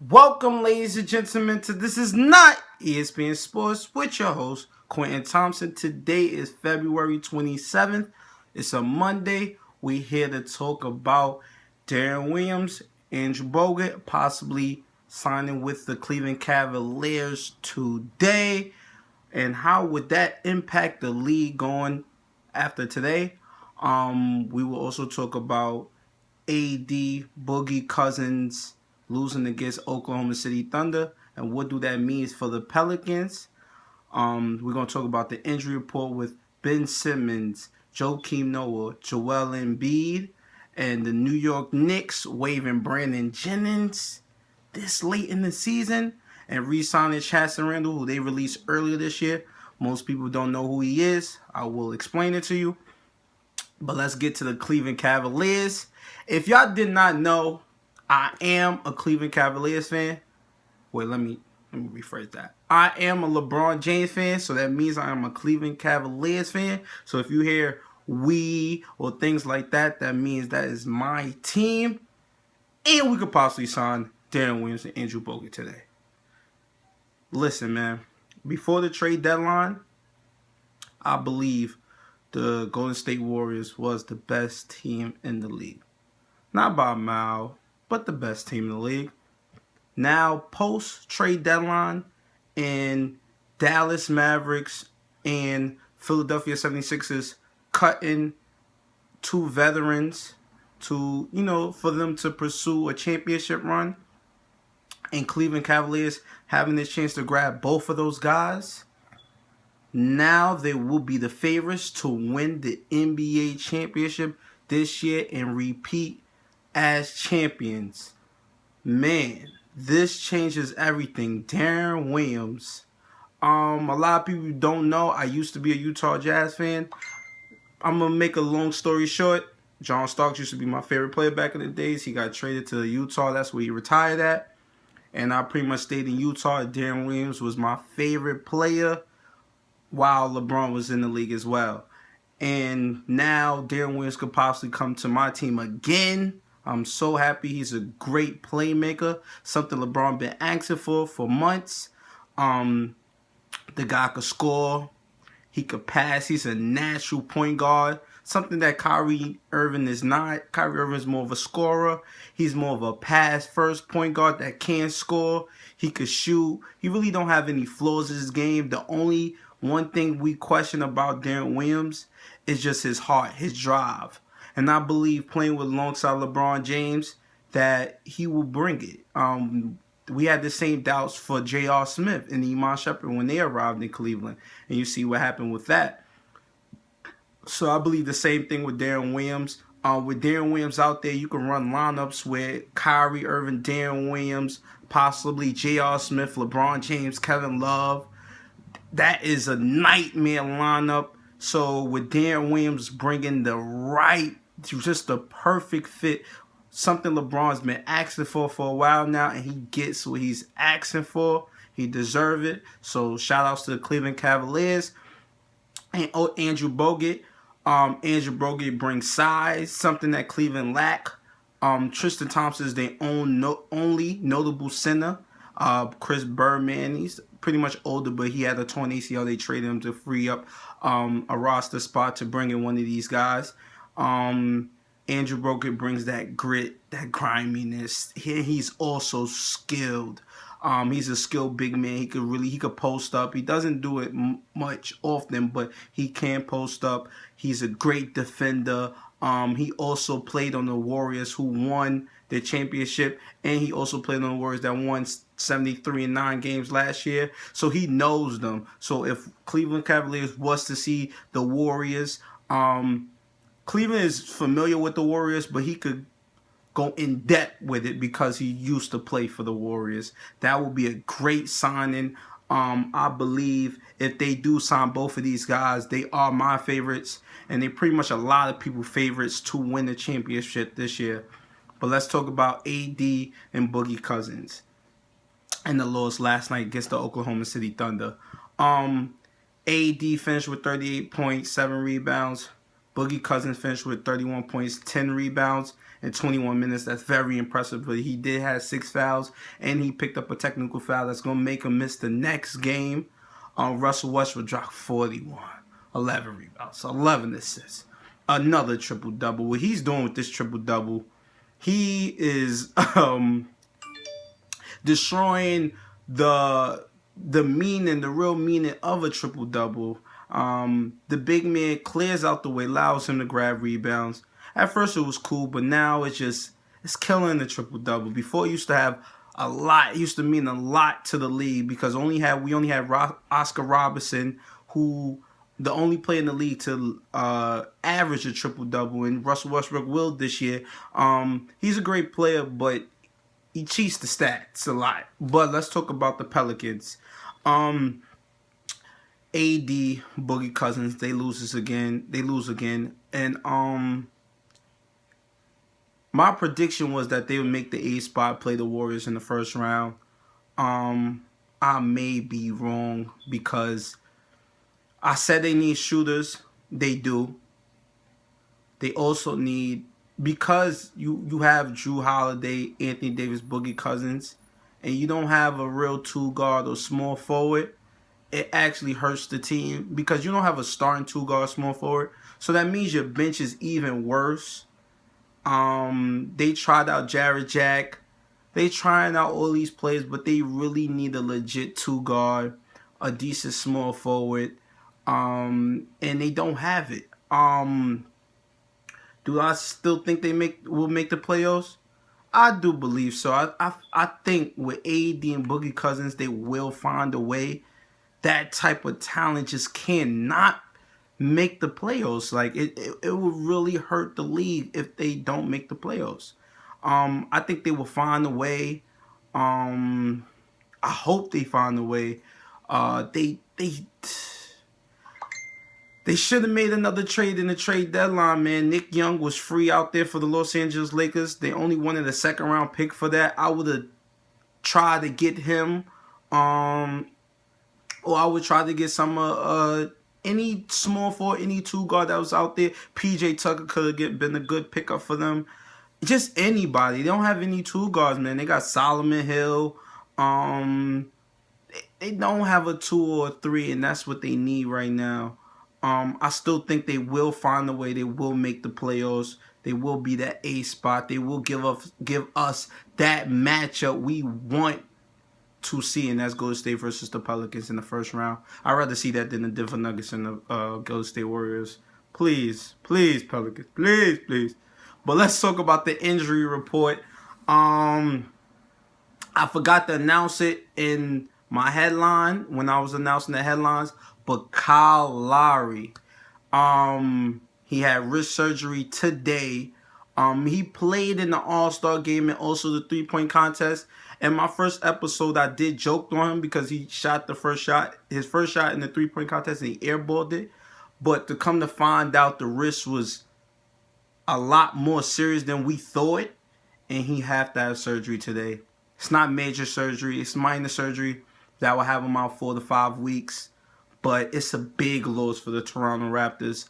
Welcome, ladies and gentlemen, to This Is Not ESPN Sports with your host, Quentin Thompson. Today is February 27th. It's a Monday. We're here to talk about Deron Williams, Andrew Bogut, possibly signing with the Cleveland Cavaliers today. And how would that impact the league going after today? We will also talk about AD, Boogie Cousins losing against Oklahoma City Thunder, and what do that mean for the Pelicans. We're going to talk about the injury report with Ben Simmons, Joakim Noah, Joel Embiid, and the New York Knicks waiving Brandon Jennings this late in the season and re-signing Chasson Randall, who they released earlier this year. Most people don't know who he is. I will explain it to you. But let's get to the Cleveland Cavaliers. If y'all did not know, I am a Cleveland Cavaliers fan. Wait, let me rephrase that. I am a LeBron James fan, so that means I am a Cleveland Cavaliers fan. So if you hear we or things like that, that means that is my team. And we could possibly sign Deron Williams and Andrew Bogut today. Listen, man. Before the trade deadline, I believe the Golden State Warriors was the best team in the league. Not by a mile, but the best team in the league. Now, post-trade deadline, and Dallas Mavericks and Philadelphia 76ers cutting two veterans to, for them to pursue a championship run, and Cleveland Cavaliers having the chance to grab both of those guys. Now they will be the favorites to win the NBA championship this year and repeat as champions. Man, this changes everything. Deron Williams. A lot of people don't know, I used to be a Utah Jazz fan. I'm going to make a long story short. John Starks used to be my favorite player back in the days. He got traded to Utah. That's where he retired at. And I pretty much stayed in Utah. Deron Williams was my favorite player while LeBron was in the league as well. And now Deron Williams could possibly come to my team again. I'm so happy. He's a great playmaker, something LeBron been asking for months. The guy could score. He could pass. He's a natural point guard, something that Kyrie Irving is not. Kyrie Irving is more of a scorer. He's more of a pass-first point guard that can score. He could shoot. He really don't have any flaws in his game. The only one thing we question about Deron Williams is just his heart, his drive. And I believe playing with alongside LeBron James that he will bring it. We had the same doubts for J.R. Smith and Iman Shumpert when they arrived in Cleveland. And you see what happened with that. So I believe the same thing with Deron Williams. With Deron Williams out there, you can run lineups with Kyrie Irving, Deron Williams, possibly J.R. Smith, LeBron James, Kevin Love. That is a nightmare lineup. So with Deron Williams bringing just the perfect fit, something LeBron's been asking for a while now, and he gets what he's asking for. He deserves it. So shout outs to the Cleveland Cavaliers. And Andrew Bogut. Andrew Bogut brings size, something that Cleveland lack. Tristan Thompson is their only notable center. Chris Birdman, he's pretty much older, but he had a torn ACL. They traded him to free up a roster spot to bring in one of these guys. Andrew Bogut brings that grit, that griminess. He's also skilled. He's a skilled big man. He could post up. He doesn't do it much often, but he can post up. He's a great defender. He also played on the Warriors, who won the championship, and he also played on the Warriors that won 73 and 9 games last year. So he knows them. So if Cleveland Cavaliers was to see the Warriors, Cleveland is familiar with the Warriors, but he could go in depth with it because he used to play for the Warriors. That would be a great signing. I believe if they do sign both of these guys, they are my favorites, and they pretty much a lot of people's favorites to win the championship this year. But let's talk about AD and Boogie Cousins and the loss last night against the Oklahoma City Thunder. AD finished with 38.7 rebounds. Boogie Cousins finished with 31 points, 10 rebounds in 21 minutes. That's very impressive, but he did have 6 fouls, and he picked up a technical foul that's going to make him miss the next game. Russell Westbrook dropped 41, 11 rebounds, 11 assists. Another triple-double. What he's doing with this triple-double, he is destroying the meaning, the real meaning of a triple-double. The big man clears out the way, allows him to grab rebounds. At first it was cool, but now it's killing the triple-double. Before it used to have a lot, it used to mean a lot to the league because we only had Oscar Robertson, who the only player in the league to average a triple-double, and Russell Westbrook will this year. He's a great player, but he cheats the stats a lot. But let's talk about the Pelicans. AD, Boogie Cousins, they lose again. And my prediction was that they would make the 8th spot, play the Warriors in the first round. I may be wrong because I said they need shooters. They do. They also need, because you have Drew Holiday, Anthony Davis, Boogie Cousins, and you don't have a real 2-guard or small forward, it actually hurts the team because you don't have a starting 2-guard small forward. So that means your bench is even worse. They tried out Jared Jack. They trying out all these players, but they really need a legit 2-guard, a decent small forward, and they don't have it. Do I still think they will make the playoffs? I do believe so. I think with AD and Boogie Cousins, they will find a way. That type of talent just cannot make the playoffs. Like it would really hurt the league if they don't make the playoffs. I think they will find a way. I hope they find a way. They should have made another trade in the trade deadline, man. Nick Young was free out there for the Los Angeles Lakers. They only wanted a 2nd-round pick for that. I would have tried to get him. Or I would try to get some any small forward, any 2-guard that was out there. PJ Tucker could have been a good pickup for them. Just anybody. They don't have any 2-guards, man. They got Solomon Hill. They don't have a 2 or a 3, and that's what they need right now. I still think they will find a way. They will make the playoffs. They will be that 8th spot. They will give us that matchup we want to see, and that's Golden State versus the Pelicans in the first round. I'd rather see that than the Denver Nuggets and the Golden State Warriors. Please, Pelicans. Please. But let's talk about the injury report. I forgot to announce it in my headline when I was announcing the headlines, but Kyle Lowry, he had wrist surgery today. He played in the All-Star game and also the 3-point contest. In my first episode, I did joke on him because he shot his first shot in the 3-point contest, and he airballed it. But to come to find out, the wrist was a lot more serious than we thought, and he had to have surgery today. It's not major surgery. It's minor surgery that will have him out 4 to 5 weeks. But it's a big loss for the Toronto Raptors.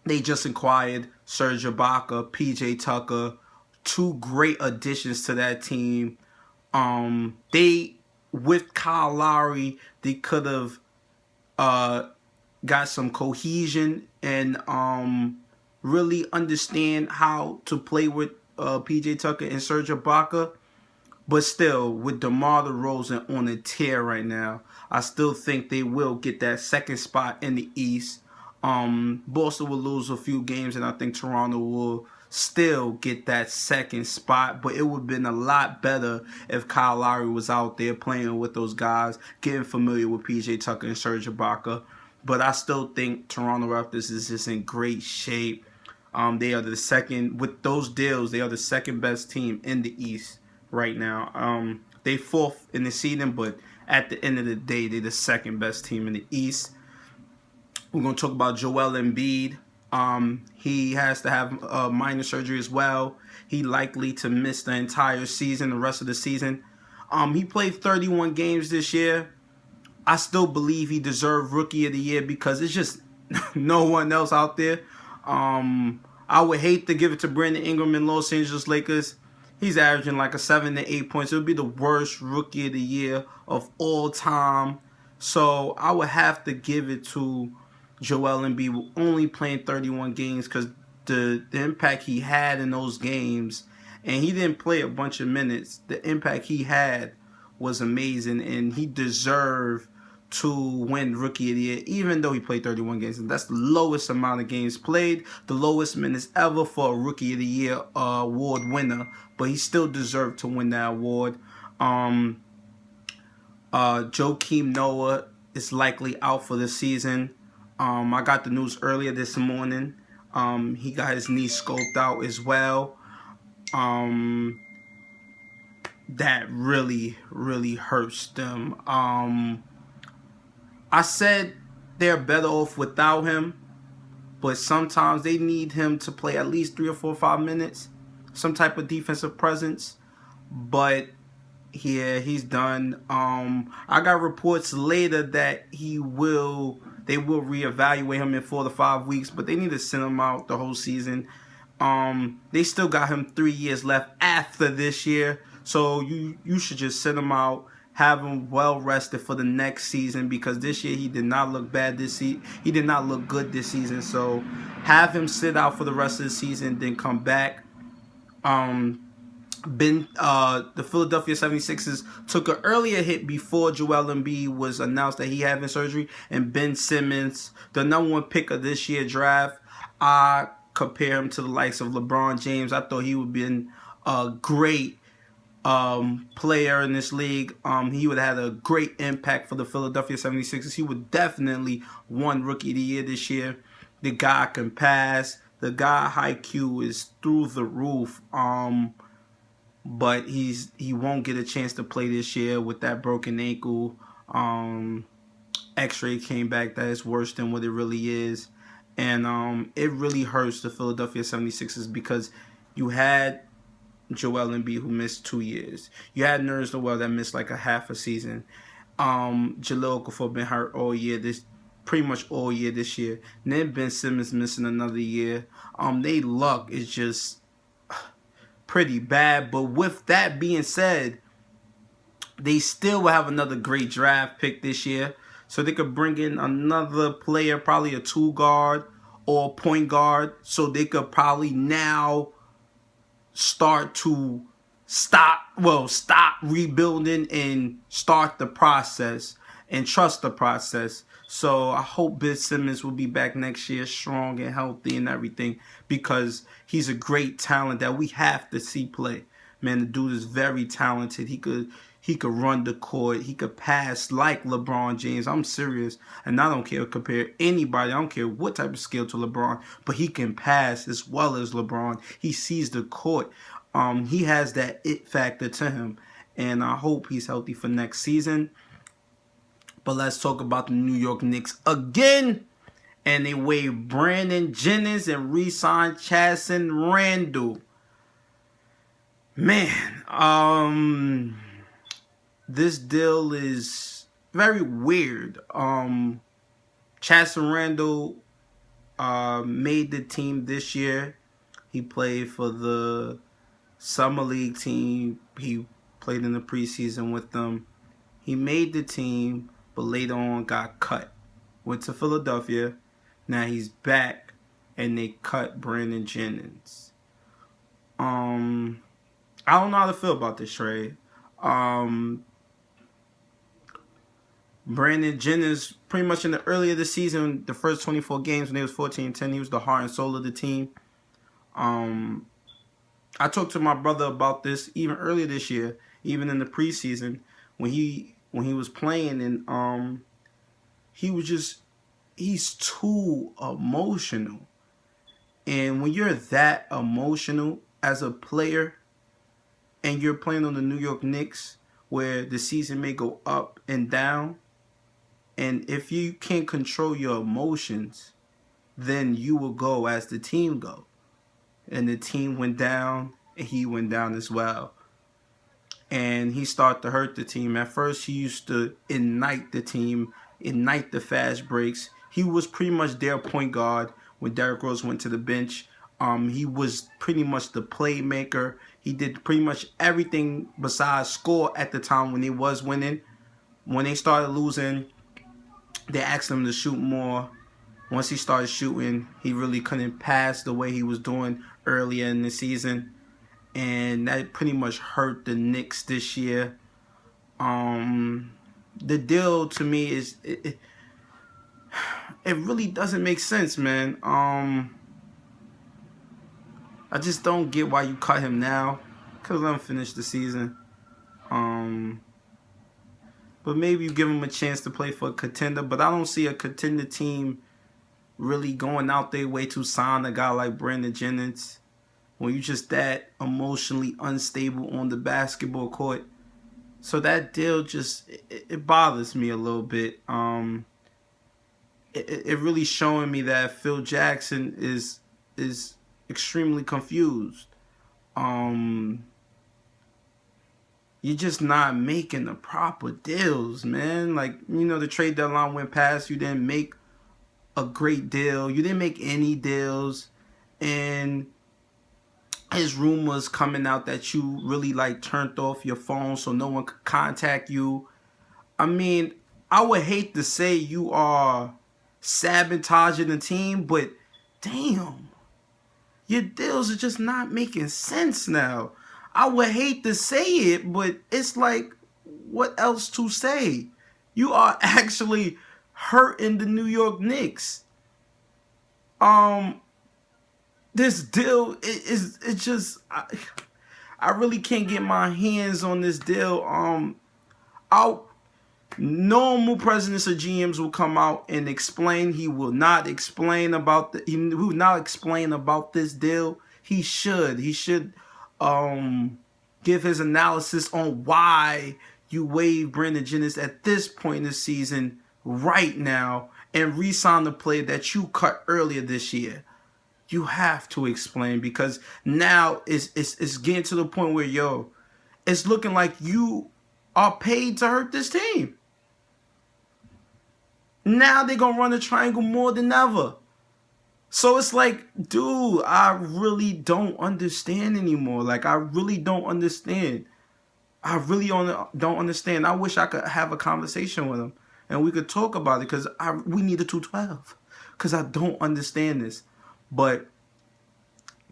They just acquired Serge Ibaka, PJ Tucker, 2 great additions to that team. With Kyle Lowry, they could have got some cohesion and really understand how to play with PJ Tucker and Serge Ibaka. But still, with DeMar DeRozan on a tear right now, I still think they will get that 2nd spot in the East. Boston will lose a few games, and I think Toronto will still get that 2nd spot. But it would have been a lot better if Kyle Lowry was out there playing with those guys, getting familiar with PJ Tucker and Serge Ibaka. But I still think Toronto Raptors is just in great shape. They are the second, with those deals, they are the 2nd best team in the East right now. They 4th in the season, but at the end of the day, they're the 2nd best team in the East. We're going to talk about Joel Embiid. He has to have minor surgery as well. He likely to miss the entire season, the rest of the season. He played 31 games this year. I still believe he deserved Rookie of the Year because it's just no one else out there. I would hate to give it to Brandon Ingram in Los Angeles Lakers. He's averaging like a 7 to 8 points. It would be the worst Rookie of the Year of all time. So I would have to give it to Joel Embiid, only playing 31 games because the impact he had in those games, and he didn't play a bunch of minutes. The impact he had was amazing, and he deserved to win Rookie of the Year, even though he played 31 games. And that's the lowest amount of games played, the lowest minutes ever for a Rookie of the Year award winner. But he still deserved to win that award. Joakim Noah is likely out for the season. I got the news earlier this morning. He got his knee scoped out as well. That really, really hurts them. I said they're better off without him, but sometimes they need him to play at least 3 or 4 or 5 minutes, some type of defensive presence. But yeah, he's done. I got reports later that they will reevaluate him in 4 to 5 weeks, but they need to send him out the whole season. They still got him 3 years left after this year, so you should just send him out, have him well rested for the next season, because this year he did not look bad this season. He did not look good this season, so have him sit out for the rest of the season, then come back. The Philadelphia 76ers took an earlier hit before Joel Embiid was announced that he having surgery, and Ben Simmons, the number 1 pick of this year's draft, I compare him to the likes of LeBron James. I thought he would have been a great player in this league. He would have had a great impact for the Philadelphia 76ers. He would definitely won Rookie of the Year this year. The guy can pass. The guy IQ is through the roof. But he won't get a chance to play this year with that broken ankle. X-ray came back that is worse than what it really is. And it really hurts the Philadelphia 76ers because you had Joel Embiid, who missed 2 years. You had Nerlens Noel that missed like a half a season. Jahlil Okafor been hurt all year, pretty much all year this year. And then Ben Simmons missing another year. They luck is just pretty bad. But with that being said, they still will have another great draft pick this year. So they could bring in another player, probably a 2 guard or a point guard. So they could probably now start to stop rebuilding and start the process and trust the process. So I hope Ben Simmons will be back next year strong and healthy and everything, because he's a great talent that we have to see play. Man, the dude is very talented. He could run the court. He could pass like LeBron James. I'm serious. And I don't care compare anybody. I don't care what type of skill to LeBron. But he can pass as well as LeBron. He sees the court. He has that it factor to him. And I hope he's healthy for next season. But let's talk about the New York Knicks again. And they waived Brandon Jennings and re-signed Chasson Randle. Man, this deal is very weird. Chasson Randle made the team this year. He played for the Summer League team. He played in the preseason with them. He made the team, but later on got cut. Went to Philadelphia. Now he's back, and they cut Brandon Jennings. I don't know how to feel about this trade. Brandon Jennings, pretty much in the earlier this season, the first 24 games when he was 14-10, he was the heart and soul of the team. I talked to my brother about this even earlier this year, even in the preseason when he was playing, and he's too emotional. And when you're that emotional as a player, and you're playing on the New York Knicks, where the season may go up and down, and if you can't control your emotions, then you will go as the team go. And the team went down, and he went down as well. and he started to hurt the team. At first, he used to ignite the team, ignite the fast breaks. He was pretty much their point guard when Derrick Rose went to the bench. He was pretty much the playmaker. He did pretty much everything besides score at the time when he was winning. When they started losing, they asked him to shoot more. Once he started shooting, he really couldn't pass the way he was doing earlier in the season. And that pretty much hurt the Knicks this year. The deal to me is it really doesn't make sense, man. I just don't get why you cut him now. Could let him finish the season. But maybe you give him a chance to play for a contender. But I don't see a contender team really going out their way to sign a guy like Brandon Jennings when you're just that emotionally unstable on the basketball court. So that deal just it bothers me a little bit. It really showing me that Phil Jackson is extremely confused. You're just not making the proper deals, man. Like, the trade deadline went past. You didn't make a great deal. You didn't make any deals. And his rumors coming out that you really turned off your phone so no one could contact you. I mean, I would hate to say you are sabotaging the team, but damn, your deals are just not making sense now. I would hate to say it, but it's like, what else to say? You are actually hurting the New York Knicks. This deal is just I really can't get my hands on this deal. Normal presidents or GMs will come out and explain. He will not explain about this deal. He should give his analysis on why you waive Brandon Jennings at this point in the season right now and re-sign the player that you cut earlier this year. You have to explain, because now it's getting to the point where, it's looking like you are paid to hurt this team. Now they're going to run the triangle more than ever. So it's like, dude, I really don't understand anymore. I really don't understand. I really don't understand. I wish I could have a conversation with him and we could talk about it, because we need a 212, because I don't understand this. But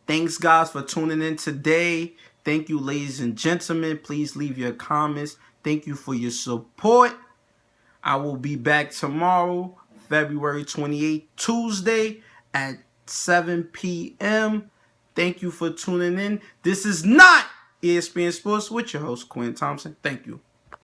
thanks, guys, for tuning in today. Thank you, ladies and gentlemen. Please leave your comments. Thank you for your support. I will be back tomorrow, February 28th, Tuesday at 7 p.m. Thank you for tuning in. This is not ESPN Sports with your host, Quentin Thompson. Thank you.